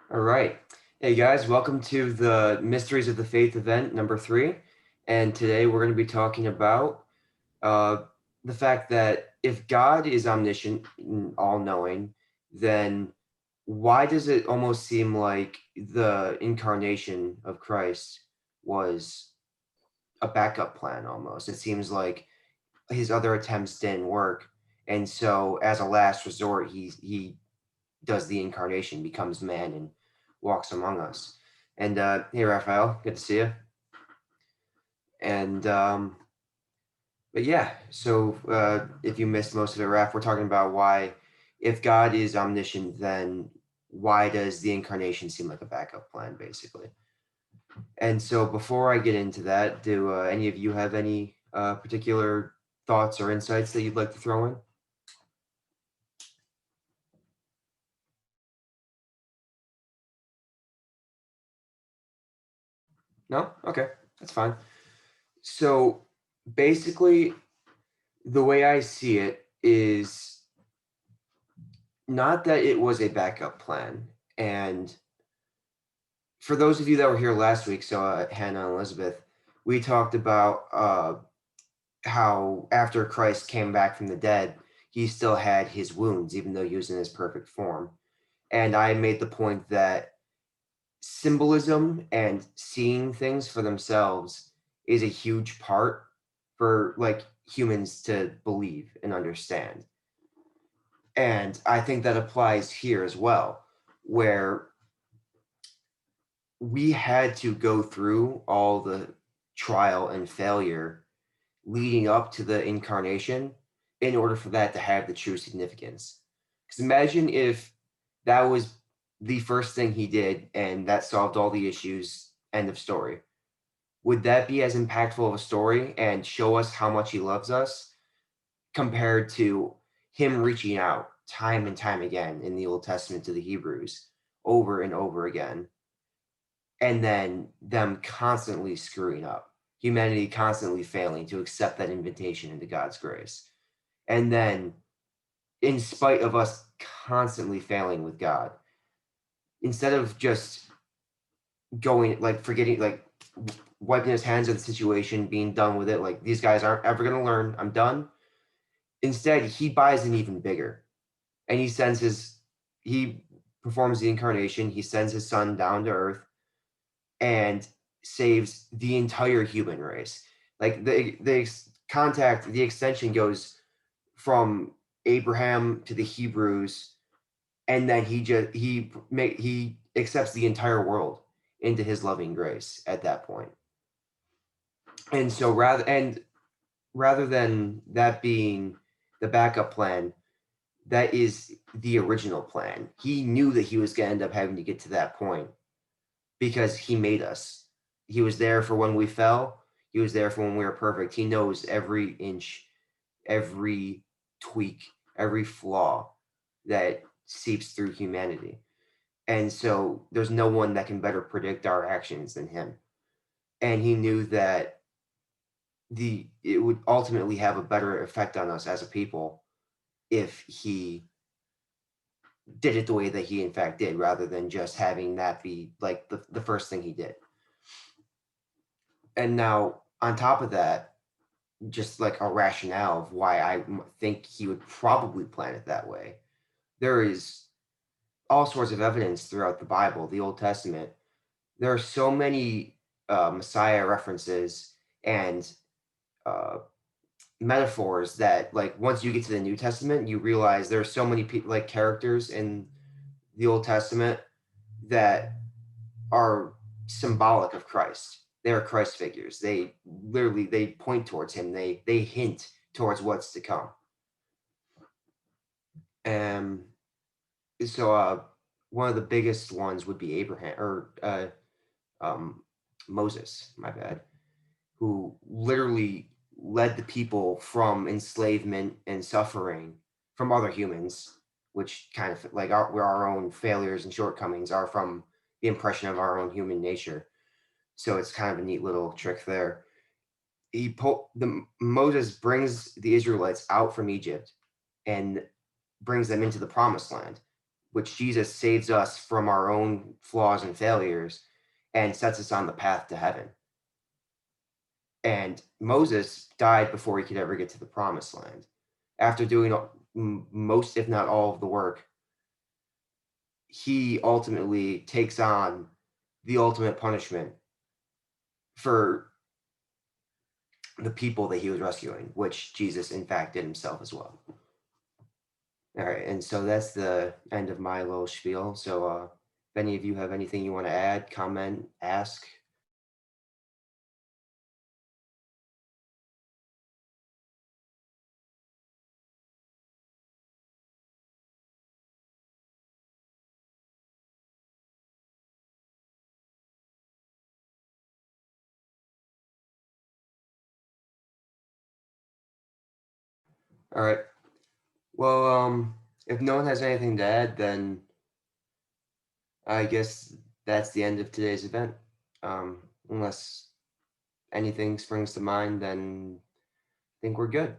All right. Hey guys, welcome to the Mysteries of the Faith event number 3. And today we're going to be talking about uh, the fact that if God is omniscient and all knowing, then why does it almost seem like the incarnation of Christ was a backup plan almost? It seems like his other attempts didn't work. And so, as a last resort, he does the incarnation, becomes man, and walks among us. And hey, Raphael, good to see you. And but yeah, so if you missed most of it, Raph, we're talking about why, if God is omniscient, then why does the incarnation seem like a backup plan, basically? And so before I get into that, do any of you have any particular thoughts or insights that you'd like to throw in? No? Okay, that's fine. So basically, the way I see it is not that it was a backup plan. And for those of you that were here last week, so Hannah and Elizabeth, we talked about how after Christ came back from the dead, he still had his wounds, even though he was in his perfect form. And I made the point that symbolism and seeing things for themselves is a huge part for like humans to believe and understand. And I think that applies here as well, where we had to go through all the trial and failure leading up to the incarnation in order for that to have the true significance. Because imagine if that was the first thing he did and that solved all the issues, end of story. Would that be as impactful of a story and show us how much he loves us compared to him reaching out time and time again in the Old Testament to the Hebrews over and over again, and then them constantly screwing up, humanity constantly failing to accept that invitation into God's grace. And then, in spite of us constantly failing with God, instead of just going, like, forgetting, like, wiping his hands of the situation, being done with it, like, these guys aren't ever going to learn, I'm done. Instead, he buys an even bigger. And he performs the incarnation, he sends his son down to earth and saves the entire human race. Like the extension goes from Abraham to the Hebrews, and then he accepts the entire world into his loving grace at that point. And so rather than that being the backup plan, that is the original plan. He knew that he was going to end up having to get to that point because he made us. He was there for when we fell. He was there for when we were perfect. He knows every inch, every tweak, every flaw that seeps through humanity. And so there's no one that can better predict our actions than him. And he knew that it would ultimately have a better effect on us as a people if he did it the way that he in fact did, rather than just having that be like the first thing he did. And now, on top of that, just like a rationale of why I think he would probably plan it that way, there is all sorts of evidence throughout the Bible, the Old Testament. There are so many Messiah references and uh, metaphors that, like, once you get to the New Testament, you realize there are so many like characters in the Old Testament that are symbolic of Christ. They are Christ figures. They point towards him. They hint towards what's to come. And so one of the biggest ones would be Abraham or um, Moses, my bad, who literally led the people from enslavement and suffering from other humans, which kind of like our own failures and shortcomings are from the impression of our own human nature. So it's kind of a neat little trick there. Moses brings the Israelites out from Egypt and brings them into the promised land, which Jesus saves us from our own flaws and failures and sets us on the path to heaven. And Moses died before he could ever get to the promised land. After doing most, if not all, of the work, he ultimately takes on the ultimate punishment for the people that he was rescuing, which Jesus, in fact, did himself as well. All right, and so that's the end of my little spiel. So, if any of you have anything you want to add, comment, ask. All right. Well, if no one has anything to add, then I guess that's the end of today's event. Unless anything springs to mind, then I think we're good.